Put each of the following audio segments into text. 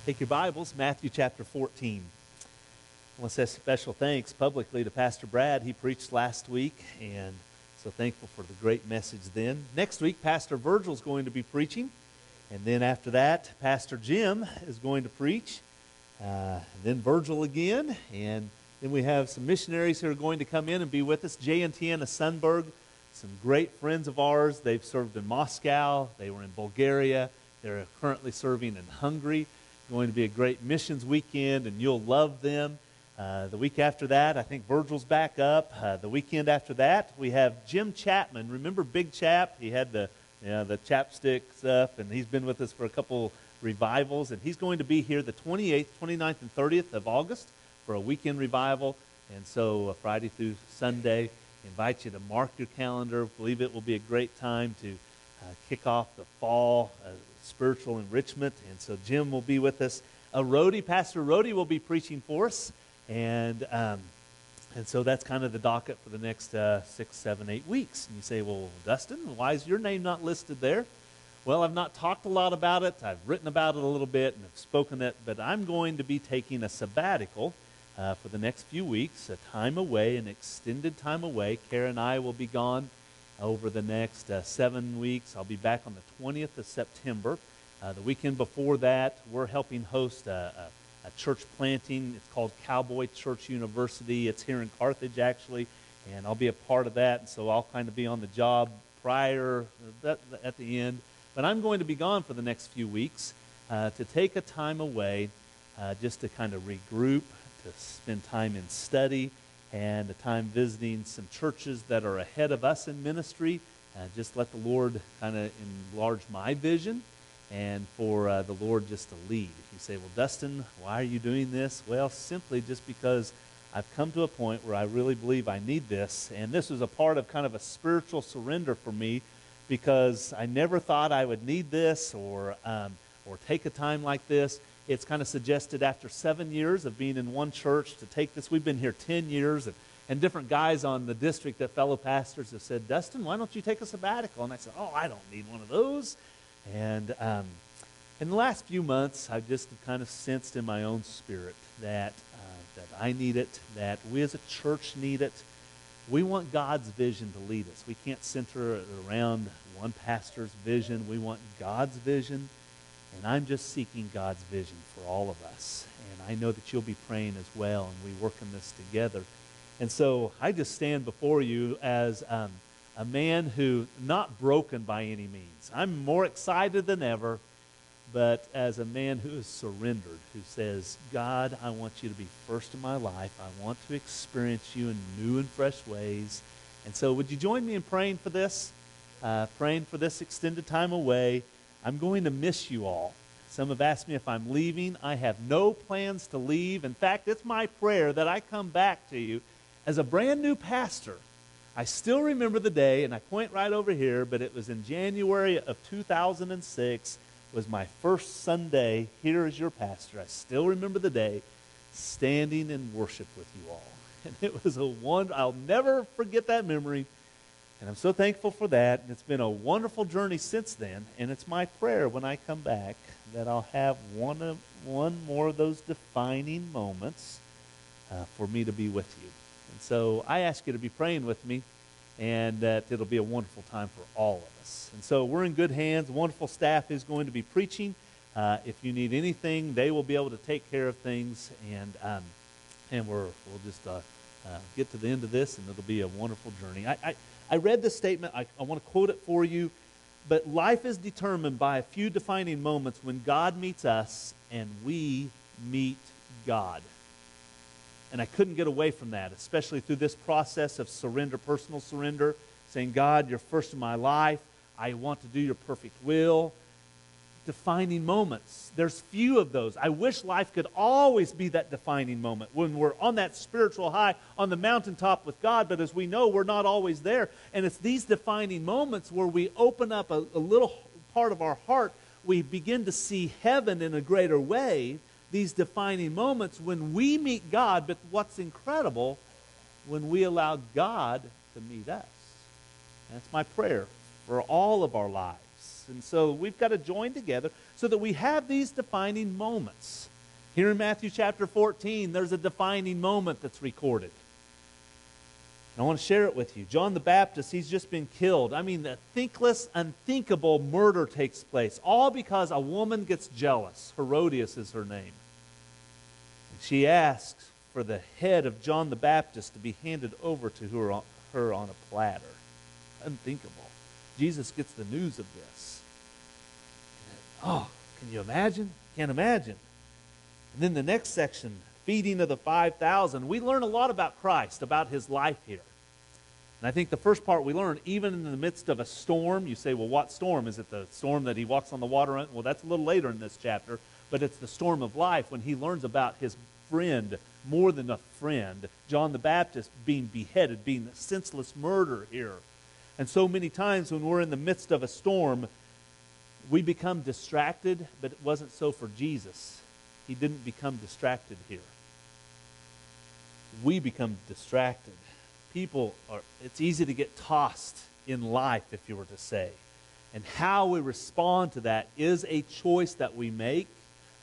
Take your Bibles, Matthew chapter 14. I want to say special thanks publicly to Pastor Brad. He preached last week, and so thankful for the great message then. Next week, Pastor Virgil's going to be preaching, and then after that, Pastor Jim is going to preach, and then Virgil again, and then we have some missionaries who are going to come in and be with us. Jay and Tiana Sundberg, some great friends of ours. They've served in Moscow. They were in Bulgaria. They're currently serving in Hungary. Going to be a great missions weekend, and you'll love them. The week after that, I think Virgil's back up. The weekend after that, we have Jim Chapman. Remember Big Chap? He had the chapstick stuff, and he's been with us for a couple revivals, and he's going to be here the 28th, 29th, and 30th of August for a weekend revival. And so Friday through Sunday, invite you to mark your calendar. I believe it will be a great time to kick off the fall spiritual enrichment. And so Jim will be with us. Pastor Rhodey will be preaching for us. And so that's kind of the docket for the next 6, 7, 8 weeks. And you say, well, Dustin, why is your name not listed there? Well, I've not talked a lot about it. I've written about it a little bit and have spoken it. But I'm going to be taking a sabbatical for the next few weeks, a time away, an extended time away. Kara and I will be gone over the next 7 weeks. I'll be back on the 20th of September. The weekend before that, we're helping host a church planting. It's called Cowboy Church University. It's here in Carthage, actually, and I'll be a part of that. And so I'll kind of be on the job prior, at the end. But I'm going to be gone for the next few weeks to take a time away just to kind of regroup, to spend time in study, and a time visiting some churches that are ahead of us in ministry. Just let the Lord kind of enlarge my vision, and for the Lord just to lead. If you say, well, Dustin, why are you doing this? Well, simply just because I've come to a point where I really believe I need this, and this was a part of kind of a spiritual surrender for me, because I never thought I would need this or take a time like this. It's kind of suggested after 7 years of being in one church to take this. We've been here 10 years, and different guys on the district that fellow pastors have said, Dustin, why don't you take a sabbatical? And I said, I don't need one of those. And in the last few months, I've just kind of sensed in my own spirit that I need it, that we as a church need it. We want God's vision to lead us. We can't center it around one pastor's vision. We want God's vision. And I'm just seeking God's vision for all of us. And I know that you'll be praying as well, and we work in this together. And so I just stand before you as a man who, not broken by any means. I'm more excited than ever, but as a man who is surrendered, who says, God, I want you to be first in my life. I want to experience you in new and fresh ways. And so would you join me in praying for this? Praying for this extended time away. I'm going to miss you all. Some have asked me if I'm leaving. I have no plans to leave. In fact, it's my prayer that I come back to you as a brand new pastor. I still remember the day, and I point right over here, but it was in January of 2006. It was my first Sunday here as your pastor. I still remember the day, standing in worship with you all. And it was I'll never forget that memory. And I'm so thankful for that. And it's been a wonderful journey since then. And it's my prayer when I come back that I'll have one more of those defining moments for me to be with you. And so I ask you to be praying with me, and that it'll be a wonderful time for all of us. And so we're in good hands. A wonderful staff is going to be preaching. If you need anything, they will be able to take care of things. And we'll just get to the end of this, and it'll be a wonderful journey. I read this statement. I want to quote it for you. But life is determined by a few defining moments when God meets us and we meet God. And I couldn't get away from that, especially through this process of surrender, personal surrender, saying, God, you're first in my life. I want to do your perfect will. Defining moments. There's few of those. I wish life could always be that defining moment when we're on that spiritual high on the mountaintop with God, but as we know, we're not always there. And it's these defining moments where we open up a little part of our heart. We begin to see heaven in a greater way. These defining moments when we meet God, but what's incredible, when we allow God to meet us. And that's my prayer for all of our lives. us. And so we've got to join together so that we have these defining moments. Here in Matthew chapter 14, there's a defining moment that's recorded. I want to share it with you. John the Baptist, he's just been killed. I mean, the thinkless, unthinkable murder takes place, all because a woman gets jealous. Herodias is her name. And she asks for the head of John the Baptist to be handed over to her on a platter. Unthinkable. Jesus gets the news of this. Oh, can you imagine? Can't imagine. And then the next section, feeding of the 5,000. We learn a lot about Christ, about his life here. And I think the first part we learn, even in the midst of a storm, you say, well, what storm? Is it the storm that he walks on the water on? Well, that's a little later in this chapter, but it's the storm of life when he learns about his friend, more than a friend, John the Baptist being beheaded, being a senseless murder here. And so many times when we're in the midst of a storm, we become distracted, but it wasn't so for Jesus. He didn't become distracted here. We become distracted. It's easy to get tossed in life, if you were to say. And how we respond to that is a choice that we make.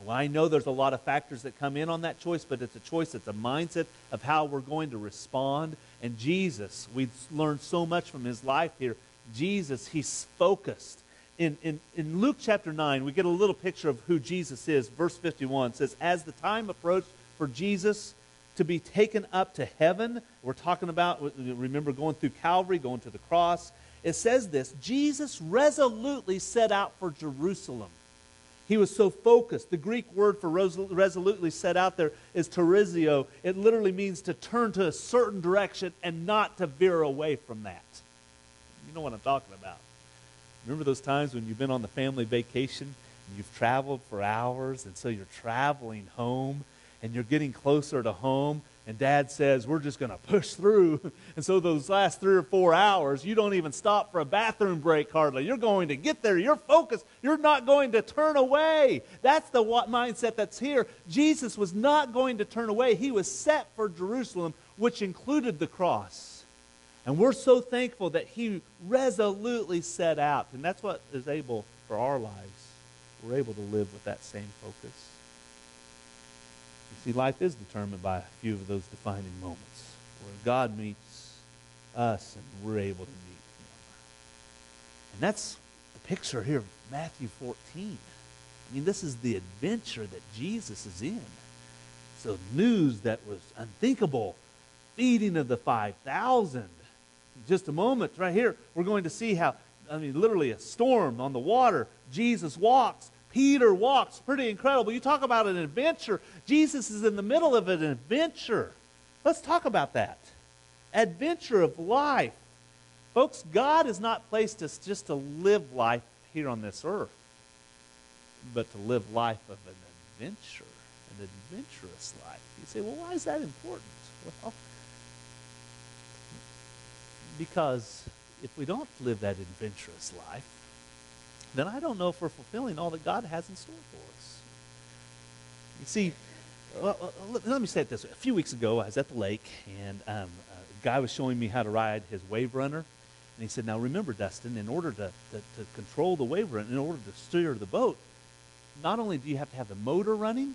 Well, I know there's a lot of factors that come in on that choice, but it's a choice, it's a mindset of how we're going to respond. And Jesus, we've learned so much from his life here. Jesus, he's focused. In Luke chapter 9, we get a little picture of who Jesus is. Verse 51 says, as the time approached for Jesus to be taken up to heaven, we're talking about, remember, going through Calvary, going to the cross. It says this, Jesus resolutely set out for Jerusalem. He was so focused. The Greek word for resolutely set out there is terizio. It literally means to turn to a certain direction and not to veer away from that. You know what I'm talking about. Remember those times when you've been on the family vacation and you've traveled for hours, and so you're traveling home and you're getting closer to home, and Dad says, we're just going to push through. And so those last 3 or 4 hours, you don't even stop for a bathroom break hardly. You're going to get there. You're focused. You're not going to turn away. That's the mindset that's here. Jesus was not going to turn away. He was set for Jerusalem, which included the cross. And we're so thankful that he resolutely set out. And that's what is able for our lives. We're able to live with that same focus. You see, life is determined by a few of those defining moments where God meets us and we're able to meet him. And that's the picture here of Matthew 14. I mean, this is the adventure that Jesus is in. So news that was unthinkable, feeding of the 5,000. In just a moment, right here, we're going to see how, literally a storm on the water. Jesus walks. Peter walks. Pretty incredible. You talk about an adventure. Jesus is in the middle of an adventure. Let's talk about that. Adventure of life. Folks, God has not placed us just to live life here on this earth, but to live life of an adventure, an adventurous life. You say, well, why is that important? Well, because if we don't live that adventurous life, then I don't know if we're fulfilling all that God has in store for us. You see, let me say it this way. A few weeks ago, I was at the lake, and a guy was showing me how to ride his wave runner. And he said, now remember, Dustin, in order to control the wave runner, in order to steer the boat, not only do you have to have the motor running,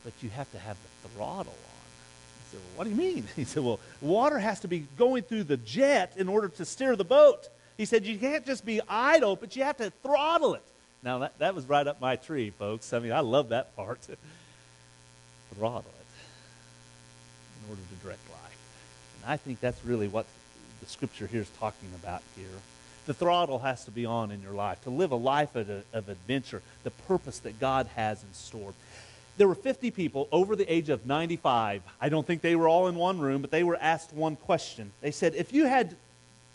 but you have to have the throttle on. I said, well, what do you mean? He said, well, water has to be going through the jet in order to steer the boat. He said, you can't just be idle, but you have to throttle it. Now, that was right up my tree, folks. I love that part. Throttle it in order to direct life. And I think that's really what the Scripture here is talking about here. The throttle has to be on in your life, to live a life of adventure, the purpose that God has in store. There were 50 people over the age of 95. I don't think they were all in one room, but they were asked one question. They said, if you had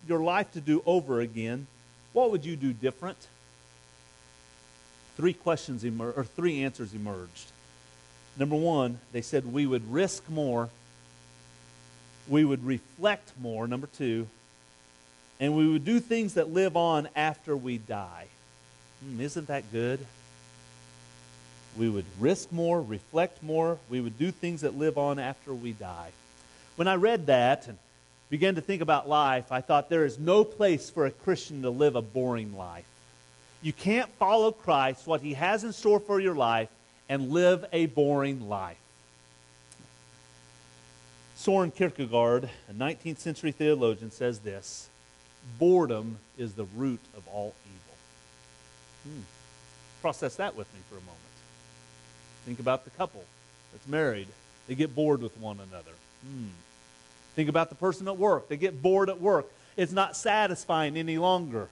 your life to do over again, what would you do different? Three answers emerged. Number one, they said we would risk more, we would reflect more, number two, and we would do things that live on after we die. Isn't that good? We would risk more, reflect more, we would do things that live on after we die. When I read that and began to think about life, I thought there is no place for a Christian to live a boring life. You can't follow Christ, what he has in store for your life, and live a boring life. Soren Kierkegaard, a 19th century theologian, says this: boredom is the root of all evil. Process that with me for a moment. Think about the couple that's married. They get bored with one another. Think about the person at work. They get bored at work. It's not satisfying any longer.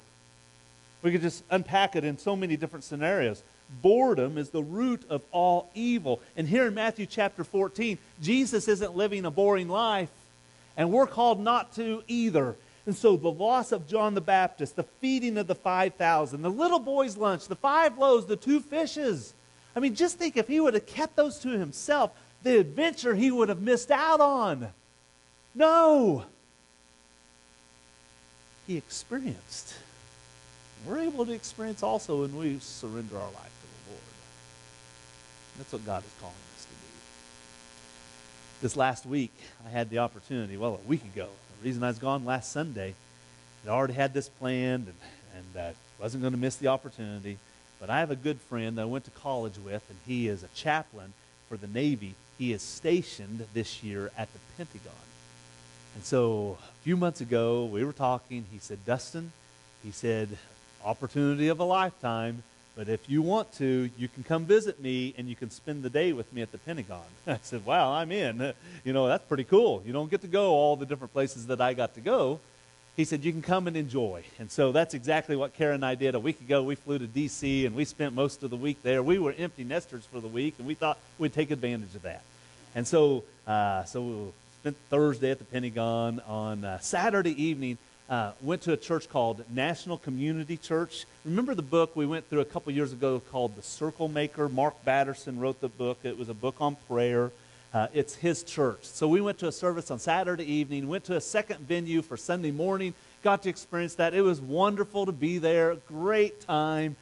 We could just unpack it in so many different scenarios. Boredom is the root of all evil. And here in Matthew chapter 14, Jesus isn't living a boring life, and we're called not to either. And so the loss of John the Baptist, the feeding of the 5,000, the little boy's lunch, the 5 loaves, the 2 fishes. I mean, just think if he would have kept those to himself, the adventure he would have missed out on. No. He experienced. We're able to experience also when we surrender our life to the Lord. That's what God is calling us to do. This last week, I had the opportunity, a week ago. The reason I was gone last Sunday, I'd already had this planned and wasn't going to miss the opportunity. But I have a good friend that I went to college with, and he is a chaplain for the Navy. He is stationed this year at the Pentagon. And so a few months ago, we were talking. He said, Dustin, he said, opportunity of a lifetime, but if you want to, you can come visit me and you can spend the day with me at the Pentagon. I said, wow, I'm in. That's pretty cool. You don't get to go all the different places that I got to go. He said, you can come and enjoy. And so that's exactly what Karen and I did. A week ago, we flew to D.C., and we spent most of the week there. We were empty nesters for the week, and we thought we'd take advantage of that. And so we spent Thursday at the Pentagon. On Saturday evening, went to a church called National Community Church. Remember the book we went through a couple years ago called The Circle Maker? Mark Batterson wrote the book. It was a book on prayer. It's his church. So we went to a service on Saturday evening, went to a second venue for Sunday morning, got to experience that. It was wonderful to be there, great time.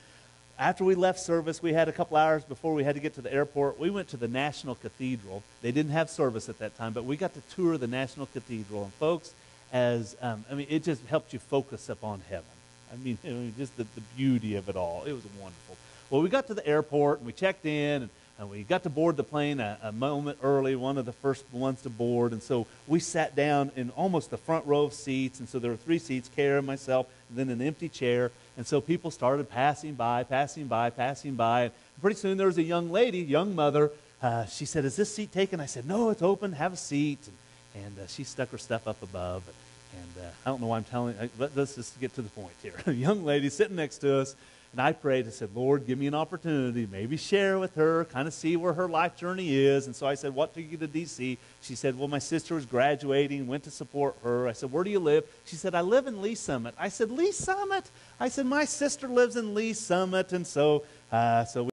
After we left service, we had a couple hours before we had to get to the airport. We went to the National Cathedral. They didn't have service at that time, but we got to tour the National Cathedral. And folks, it just helped you focus upon heaven. Just the beauty of it all. It was wonderful. Well, we got to the airport, and we checked in, and we got to board the plane a moment early, one of the first ones to board. And so we sat down in almost the front row of seats. And so there were 3 seats, Karen, myself, and then an empty chair. And so people started passing by. And pretty soon there was a young lady, young mother. She said, is this seat taken? I said, no, it's open. Have a seat. And she stuck her stuff up above. And I don't know why I'm telling you, but let's just get to the point here. A young lady sitting next to us. And I prayed and said, Lord, give me an opportunity, maybe share with her, kind of see where her life journey is. And so I said, what took you to D.C.? She said, well, my sister was graduating, went to support her. I said, where do you live? She said, I live in Lee Summit. I said, Lee Summit? I said, my sister lives in Lee Summit. And so we